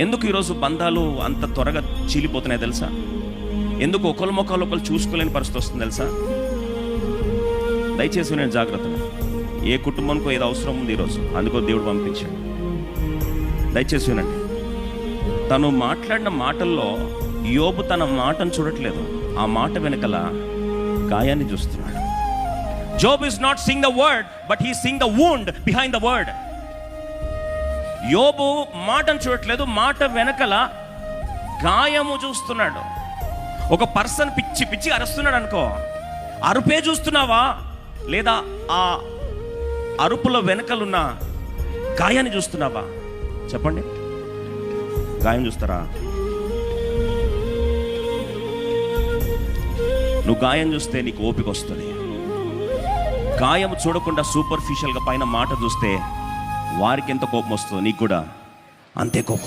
ఎందుకు ఈరోజు బంధాలు అంత త్వరగా చీలిపోతున్నాయి తెలుసా? ఎందుకు ఒకరి ముఖాలు ఒకరు చూసుకోలేని పరిస్థితి వస్తుంది తెలుసా? దయచేసి నేను జాగ్రత్తగా, ఏ కుటుంబానికో ఏదో అవసరం ఉంది ఈరోజు, అందుకో దేవుడు పంపించాడు. దయచేసి వినండి. తను మాట్లాడిన మాటల్లో యోబు తన మాటను చూడట్లేదు, ఆ మాట వెనకల గాయాన్ని చూస్తున్నాడు. Job is not seeing the word, but he is seeing the wound behind the word. యోబు మాటను చూడట్లేదు, మాట వెనకల గాయము చూస్తున్నాడు. ఒక పర్సన్ పిచ్చి పిచ్చి అరుస్తున్నాడు అనుకో, అరుపే చూస్తున్నావా లేదా ఆ అరుపులో వెనకలున్న గాయాన్ని చూస్తున్నావా? చెప్పండి. గాయం చూస్తారా? నువ్వు గాయం చూస్తే నీకు ఓపిక వస్తుంది. గాయం చూడకుండా సూపర్ఫిషియల్గా పైన మాట చూస్తే వారికి ఎంత కోపం వస్తుందో నీకు కూడా అంతే కోపం.